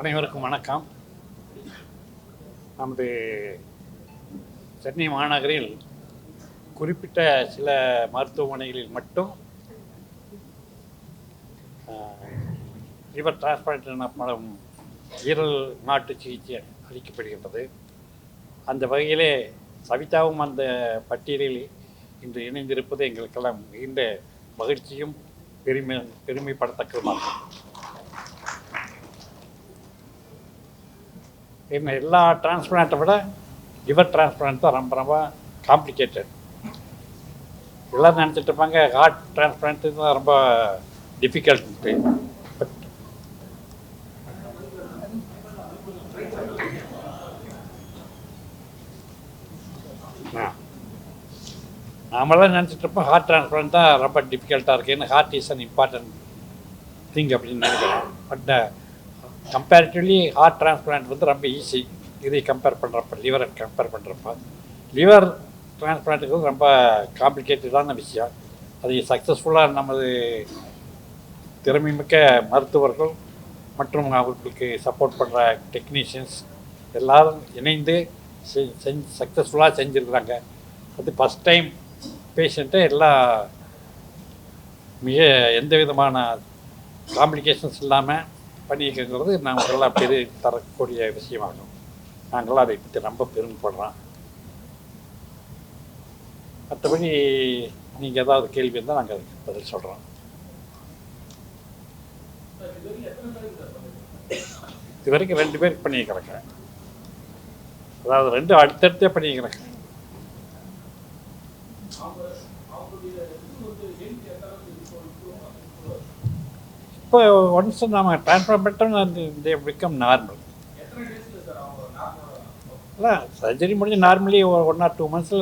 அனைவருக்கும் வணக்கம். நமது சென்னை மாநகரில் குறிப்பிட்ட சில மருத்துவமனைகளில் மட்டும் லிவர் டிரான்ஸ்பிளான்ட் எனப்படும் ஈரல் மாற்று சிகிச்சை அளிக்கப்படுகின்றது. அந்த வகையிலே சவிதாவும் அந்த பட்டியலில் இன்று இணைந்திருப்பது எங்களுக்கெல்லாம் மிகுந்த மகிழ்ச்சியும் பெருமைப்படத்தக்கதுமாகும். என்ன எல்லா டிரான்ஸ்பிளான்ட்டை விட லிவர் டிரான்ஸ்பிளான்ட் தான் ரொம்ப ரொம்ப காம்ப்ளிகேட்டட். எல்லோரும் நினச்சிட்டு இருப்பாங்க ஹார்ட் டிரான்ஸ்பிளான்ட்டு தான் ரொம்ப டிஃபிகல்ட்டு. பட் நாமெல்லாம் நினச்சிட்டு இருப்போம் ஹார்ட் டிரான்ஸ்பிளான்ட் தான் ரொம்ப டிஃபிகல்ட்டாக இருக்குது, heart is an important thing அப்படின்னு நினைக்கிறேன். பட் கம்பேரிட்டிவ்லி ஹார்ட் டிரான்ஸ்பிளான்ட் வந்து ரொம்ப ஈஸி. இதை கம்பேர் பண்ணுறப்ப லிவரை கம்பேர் பண்ணுறப்ப லிவர் டிரான்ஸ்பிளான்ட்டுக்கு ரொம்ப காம்ப்ளிகேட்டடான விஷயம். அதை சக்ஸஸ்ஃபுல்லாக நமது திறமைமிக்க மருத்துவர்கள் மற்றும் அவர்களுக்கு சப்போர்ட் பண்ணுற டெக்னீஷியன்ஸ் எல்லோரும் இணைந்து சக்ஸஸ்ஃபுல்லாக செஞ்சுருக்குறாங்க. அது ஃபஸ்ட் டைம் பேஷண்ட்டை எல்லாம் எந்த விதமான காம்ப்ளிகேஷன்ஸ் இல்லாமல் பண்ணியிருக்கிறது நாங்கள்லாம் தரக்கூடிய விஷயமாகும். நாங்களாம் அதை பற்றி ரொம்ப பெருமைப்படுறோம். மற்றபடி நீங்கள் ஏதாவது கேள்வி இருந்தால் நாங்கள் அதுக்கு பதில் சொல்கிறோம். இது வரைக்கும் 2 பேருக்கு பண்ணியிருக்கிறேங்க. அதாவது 2 அடுத்தடுத்தே பண்ணியிருக்கிறேங்க. இப்போ ஒன்ஸ் நம்ம ட்ரான்ஸ்ஃபர் பண்ணிட்டோம் தே பிகம் நார்மல். இல்லை சர்ஜரி முடிஞ்சு நார்மலி 1 or 2 months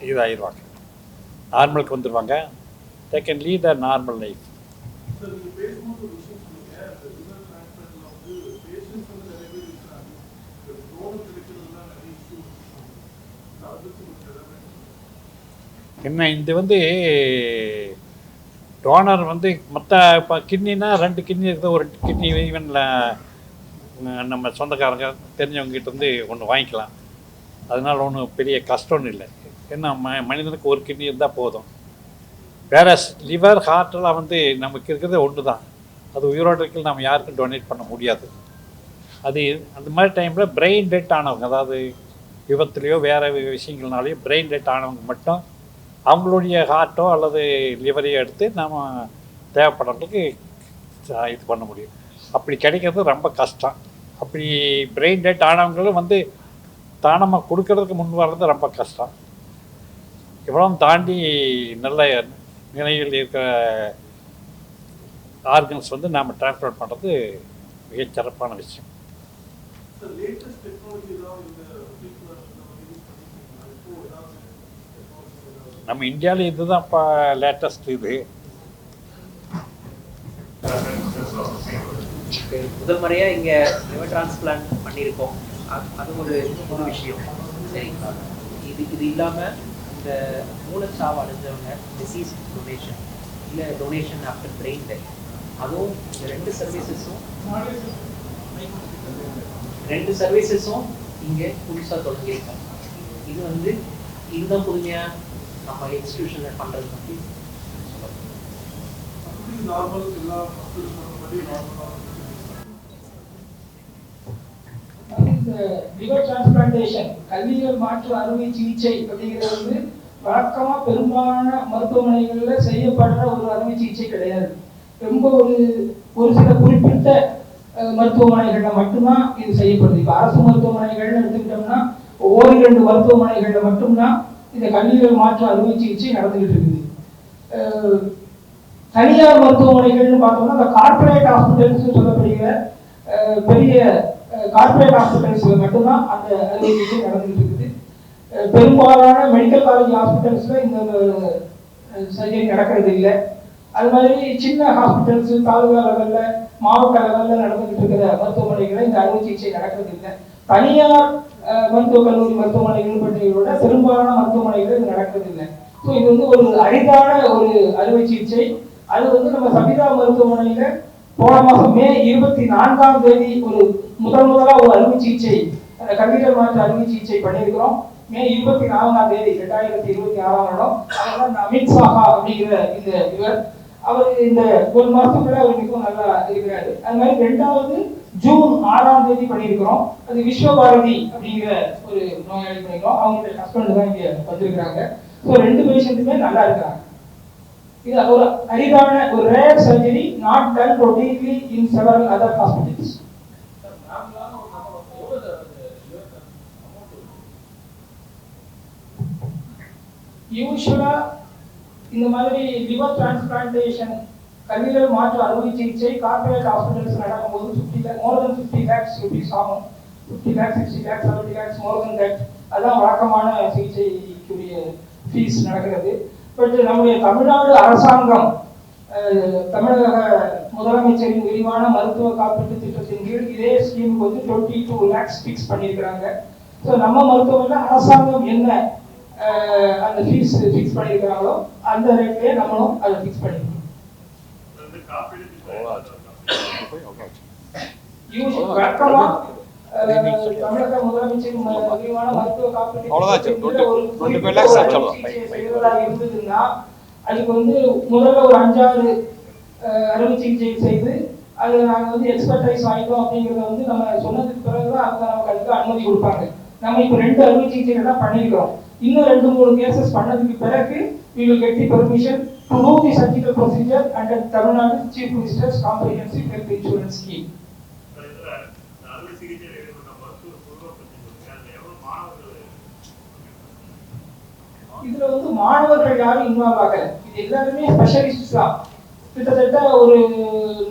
இதாகிடுவாங்க, நார்மலுக்கு வந்துடுவாங்க. They can lead the normal life. என்ன இது வந்து டோனர் வந்து மற்ற இப்போ கிட்னினா 2 கிட்னி இருக்குது. ஒரு கிட்னி ஈவனில் நம்ம சொந்தக்காரங்க தெரிஞ்சவங்ககிட்ட வந்து ஒன்று வாங்கிக்கலாம். அதனால் ஒன்றும் பெரிய கஷ்டம்னு இல்லை. ஏன்னா மனிதனுக்கு ஒரு கிட்னி இருந்தால் போதும். வேறு லிவர் ஹார்ட்டெல்லாம் வந்து நமக்கு இருக்கிறது ஒன்று தான். அது உயிரோடு இருக்க நம்ம யாருக்கும் டொனேட் பண்ண முடியாது. அது அந்த மாதிரி டைமில் பிரெயின் டெட் ஆனவங்க, அதாவது விபத்துலேயோ வேறு விஷயங்கள்னாலேயோ பிரெயின் டெட் ஆனவங்க மட்டும் அவங்களுடைய ஹார்ட்டோ அல்லது லிவரையோ எடுத்து நாம் தேவைப்படுறதுக்கு இது பண்ண முடியும். அப்படி கிடைக்கிறது ரொம்ப கஷ்டம். அப்படி பிரெயின் டெட் ஆனவங்களும் வந்து தானமாக கொடுக்கறதுக்கு முன் வர்றது ரொம்ப கஷ்டம். இவ்வளோ தாண்டி நல்ல நிலையில் இருக்கிற ஆர்கன்ஸ் வந்து நாம் டிரான்ஸ்பர் பண்ணுறது மிகச்சிறப்பான விஷயம். நம்ம இந்தியாவில் இதுதான் இப்போ லேட்டஸ்ட். இது முதல் முறையாக இங்கே லிவர் டிரான்ஸ்பிளான்ட் பண்ணியிருக்கோம். அது ஒரு விஷயம். சரிங்களா, இது இல்லாமல் இந்த மூலச்சாவு அடைஞ்சவங்க டிசீஸ் டொனேஷன் இல்லை டொனேஷன் ஆஃப்டர் பிரெயின் டெத், அதுவும் இந்த 2 சர்வீசஸும் இங்கே புதுசாக தொடங்கியிருக்கோம். இது வந்து இதுதான் புதுமையாக நம்ம இன்ஸ்டிடியூஷனில் பண்ணுறது பற்றி லிவர் டிரான்ஸ்பிளான்டேஷன் கல்லீரல் மாற்று அறுவை சிகிச்சை அப்படிங்கிறது வந்து வழக்கமாக பெரும்பாலான மருத்துவமனைகளில் செய்யப்படுற ஒரு அறுவை சிகிச்சை கிடையாது. ரொம்ப ஒரு சில குறிப்பிட்ட மருத்துவமனைகளில் மட்டும்தான் இது செய்யப்படுது. இப்போ அரசு மருத்துவமனைகள்னு எடுத்துக்கிட்டோம்னா 1-2 மருத்துவமனைகளில் மட்டும்தான் இந்த கல்லீரல் மாற்று அறுவை சிகிச்சை நடந்துகிட்டு இருக்குது. தனியார் மருத்துவமனைகள்னு பார்த்தோம்னா இந்த கார்பரேட் ஹாஸ்பிட்டல்ஸ் சொல்லப்படுகிற பெரிய கார்பரேட் ஹாஸ்பிட்டல்ஸில் மட்டும்தான் அந்த அறுவை சிகிச்சை நடந்துகிட்டு இருக்குது. பெரும்பாலான மெடிக்கல் காலேஜ் ஹாஸ்பிட்டல்ஸில் இந்த சர்ஜரி நடக்கிறது இல்லை. அது மாதிரி சின்ன ஹாஸ்பிட்டல்ஸ் தாலுகா லெவலில் மாவட்ட லெவலில் நடந்துகிட்டு இருக்கிற மருத்துவமனைகளில் இந்த அறுவை சிகிச்சை நடக்கிறது இல்லை. தனியார் மருத்துவக் கல்லூரி மருத்துவமனைகள் பற்றியோட பெரும்பாலான மருத்துவமனைகள் இது நடக்கிறது இல்லை. ஸோ இது வந்து ஒரு அரிதான ஒரு அறுவை சிகிச்சை. அது வந்து நம்ம சவிதா மருத்துவமனையில் போன மாதம் மே 24ஆம் தேதி ஒரு முதலாக ஒரு அறுவை சிகிச்சை கல்லீரல் மாற்று அறுவை சிகிச்சை பண்ணியிருக்கிறோம். மே 24ஆம் தேதி 2026ஆம் வருடம். அவர் அமித் சாஹா அப்படிங்கிற இந்த இவர் அவர் இந்த ஒரு மாதத்துக்குள்ள அவர் மிகவும் நல்லா இருக்கிறாரு. அது மாதிரி 2வது ஜூன் 6ஆம் தேதி பண்ணியிருக்கிறோம். அது விஸ்வபாரதி அப்படிங்கிற ஒரு நோயாளி பண்ணிக்கிறோம். அவங்களுடைய ஹஸ்பண்ட் தான் இங்கே வந்திருக்கிறாங்க. ஸோ 2 பேஷண்ட்டுமே நல்லா இருக்கிறாங்க. இது ஒரு அரிதான ஒரு rare surgery, not done routinely in several other hospitals. யூஸ்வலா இந்த மாதிரி லிவர் டிரான்ஸ்பிளான்டேஷன் கல்லீரல் மாற்று அறுவை சிகிச்சை கார்ப்பரேட் ஹாஸ்பிட்டல்ஸ் நடக்கும்போது 50 lakhs rupees ஆகும். 50 lakhs, 60 lakhs, 70 lakhs, more than that. அதான் வழக்கமான சிகிச்சைக்குரிய ஃபீஸ் நடக்கிறது. பட் நம்முடைய தமிழ்நாடு அரசாங்கம் தமிழக முதலமைச்சரின் விரிவான மருத்துவ காப்பீட்டு திட்டத்தின் கீழ் இதே ஸ்கீமுக்கு வந்து 22 lakhs ஃபிக்ஸ் பண்ணியிருக்கிறாங்க. ஸோ நம்ம மருத்துவமனையில் அரசாங்கம் என்ன அந்த ஃபீஸ் ஃபிக்ஸ் பண்ணியிருக்கிறாங்களோ அந்த ரேட்லேயே நம்மளும் அதை ஃபிக்ஸ் பண்ணியிருக்கோம். தமிழக முதலமைச்சரின் விரிவான மருத்துவ காப்பீட்டு இருந்ததுன்னா அதுக்கு வந்து முதல்ல ஒரு 5-6 அறுவை சிகிச்சை செய்து அதில் நாங்கள் வந்து எக்ஸ்பர்டைஸ் ஆகிட்டோம் அப்படிங்கிறத வந்து நம்ம சொன்னதுக்கு பிறகுதான் அவங்க நமக்கு அதுக்கு அனுமதி கொடுப்பாங்க. நம்ம இப்போ 2 அறுவை சிகிச்சைகள் தான் பண்ணியிருக்கிறோம். இன்னும் 2-3 கேசஸ் பண்ணதுக்கு பிறகு we will get the permission to do the surgical procedure under Tamil Nadu Chief Minister's Comprehensive Health Insurance Scheme. இதுல வந்து மாணவர்கள் யாரும் இன்வால்வ் ஆகல. இது எல்லாருமே ஸ்பெஷலிஸ்ட் தான். கிட்டத்தட்ட ஒரு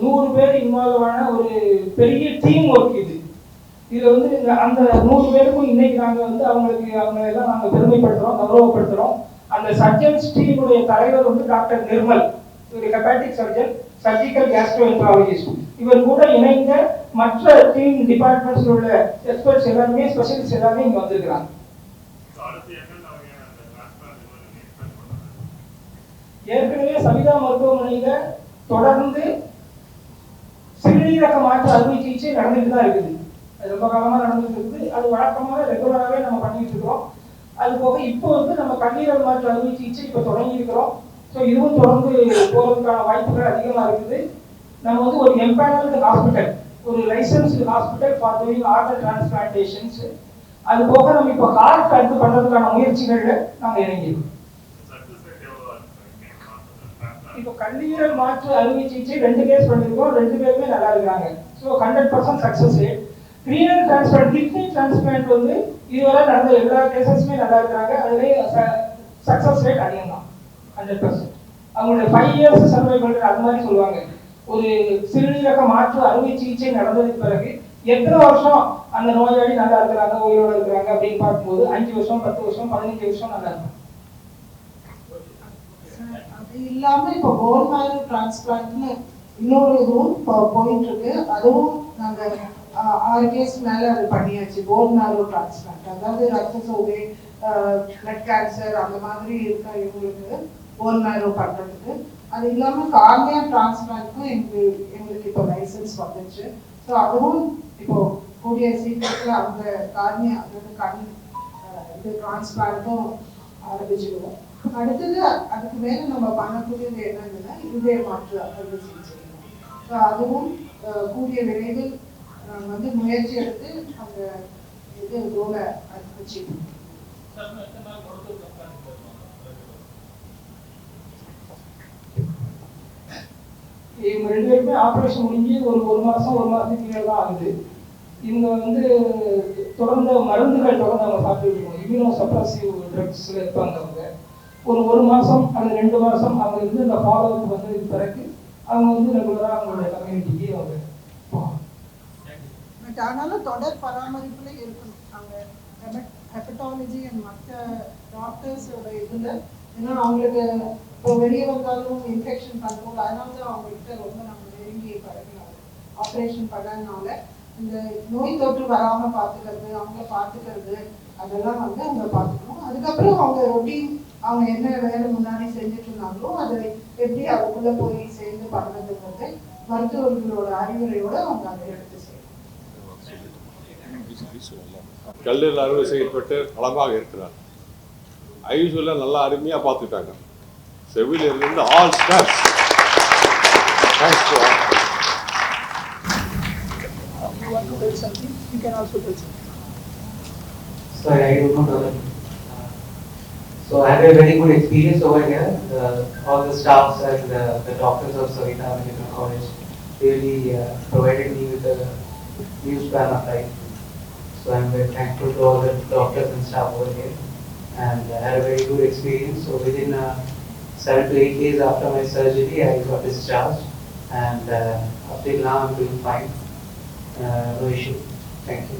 100 பேர் இன்வால்வ் ஆன ஒரு பெரிய டீம் ஒர்க் இது. இதுல வந்து அந்த 100 பேருக்கும் இன்னைக்கு நாங்க வந்து அவங்க எல்லாம் நாங்க பெருமைப்படுத்துறோம், கௌரவப்படுத்துறோம். அந்த சர்ஜன்ஸ் டீமுடைய தலைவர் வந்து டாக்டர் நிர்மல், ஒரு ஹெப்பாட்டிக் சர்ஜன், சர்ஜிக்கல் கேஸ்ட்ரோஎன்ட்ராலஜிஸ்ட். இவர் கூட இணைந்த மற்ற டீம் டிபார்ட்மெண்ட்ஸ்ல உள்ள எக்ஸ்பர்ட்ஸ் எல்லாருமே ஸ்பெஷலிஸ்ட் எல்லாமே இங்க வந்திருக்கிறாங்க. ஏற்கனவே சவிதா மருத்துவமனையில தொடர்ந்து சிறுநீரக மாற்று அறுவை சிகிச்சை நடந்துட்டு தான் இருக்குது. அது ரொம்ப காலமா நடந்துட்டு இருக்குது. அது வழக்கமாக ரெகுலராகவே நம்ம பண்ணிட்டு இருக்கிறோம். அது போக இப்போ வந்து நம்ம கல்லீரல் மாற்று அறுவை சிகிச்சை இப்போ தொடங்கி இருக்கிறோம். ஸோ இதுவும் தொடர்ந்து போறதுக்கான வாய்ப்புகள் அதிகமா இருக்குது. நம்ம வந்து ஒரு எம்பேனல்டு ஹாஸ்பிட்டல், ஒரு licensed hospital for doing organ transplantations. அது போக நம்ம இப்போ ஹார்ட் அடுத்து பண்றதுக்கான முயற்சிகள்ல நாங்கள் இறங்கியிருக்கோம். இப்போ கல்லீரல் மாற்று அறுவை சிகிச்சை 2 கேஸ் பண்ணியிருக்கோம். 2 பேருமே நல்லா இருக்காங்க. So 100% success rate. Renal transplant, kidney transplant வந்து இதுவரை நடந்த எல்லா கேசஸுமே நல்லா இருக்காங்க. அதுலேயே சக்சஸ் ரேட் அதிகம் தான், 100%. அவங்களுடைய 5 years சர்வைவல் ரேட் அது மாதிரி சொல்லுவாங்க. ஒரு சிறுநீரக மாற்று அறுவை சிகிச்சை நடந்ததுக்கு பிறகு எத்தனை வருஷம் அந்த நோயாளி நல்லா இருக்கிறாங்க, உயிரோட இருக்கிறாங்க அப்படின்னு பார்க்கும்போது 5 வருஷம், 10 வருஷம், 15 வருஷம் நல்லா இருக்கும். அது இல்லாம இப்போ போன் மேரோ டிரான்ஸ்பிளான்ட்னு இன்னொரு இதுவும் போயிட்டு இருக்கு. அதுவும் நாங்க 6 கேஸ் மேல அது பண்ணியாச்சு. போன் மேரோ டிரான்ஸ்பிளான்ட், அதாவது ரத்த சோகை, பிளட் கேன்சர் அந்த மாதிரி இருக்க இவங்களுக்கு போன் மேரோ பண்றதுக்கு. அது இல்லாம கார்னியா டிரான்ஸ்பிளான்ட்க்கும் எங்களுக்கு இப்போ லைசன்ஸ் வந்துச்சு. ஸோ அதுவும் இப்போ கூடிய சீக்கிரத்துல அந்த கார்னியா, அதாவது கண் இது டிரான்ஸ்பிளான்ட்டும் ஆரம்பிச்சுடுவோம். அடுத்தது அதுக்கு மேல நம்ம பண்ணக்கூடியது என்னன்னா இருதய மாற்று அறுவை சிகிச்சை. ஸோ அதுவும் கூடிய விரைவில் வந்து முயற்சி எடுத்து அந்த இது கோலை வச்சுக்கணும். இவங்க 2 பேருமே ஆப்ரேஷன் முடிஞ்சு ஒரு மாதத்துக்கு கீழே தான் ஆகுது. இவங்க வந்து தொடர்ந்த மருந்துகள் தொடர்ந்து அவங்க சாப்பிட்டு இருக்கணும். இம்யூனோ சப்ரசிவ் ட்ரக்ஸில் இருப்பாங்க. அவங்க ஒரு மாதம் அல்லது 2 மாதம் அவங்க வந்து இந்த ஃபாலோ அப் வந்ததுக்கு பிறகு அவங்க வந்து ரெகுலராக அவங்களோட கம்யூனிட்டிக்கு அவங்க பட் ஆனாலும் தொடர் பராமரிப்புல இருக்கணும். அவங்க ஹெப்படாலஜி அண்ட் மற்ற டாக்டர்ஸோட இதில், ஏன்னா அவங்களுக்கு இப்போ வெளியே வந்தாலும் இன்ஃபெக்ஷன் கண்ட்ரோல், அதனால தான் அவங்ககிட்ட ரொம்ப நம்ம நெருங்கி பழகினாங்க. ஆப்ரேஷன் பண்ணனால இந்த நோய் தொற்று வராமல் பார்த்துக்கிறது, அவங்கள பார்த்துக்கிறது, அதெல்லாம் வந்து அவங்க பார்த்துக்கணும். அதுக்கப்புறம் அவங்க ரொட்டீன் அவங்க என்ன வேலை முன்னாடி செஞ்சுட்டு இருந்தாங்களோ அதை எப்படி அதுக்குள்ளே போய் சேர்ந்து பண்ணுறதுங்கிறது மருத்துவர்களோட அறிவுரையோட அவங்க அதை எடுத்து செய்யணும். கல்லீரல் அறுவை செய்யப்பட்டு நலமாக இருக்கிறார். ஐசியூவில் நல்லா அருமையாக பார்த்துட்டாங்க. செவிலியர்லேருந்து all staffs thanks to all. You want to tell something? You can also tell something. Sorry, I don't know. So I had a very good experience over here. All the staffs and the doctors of Savita Medical College really provided me with a new span of life. So I'm very thankful to all the doctors and staff over here. And I had a very good experience. So within 7 to 8 days after my surgery, I got discharged. And up till now, I'm doing fine. No issue. Thank you.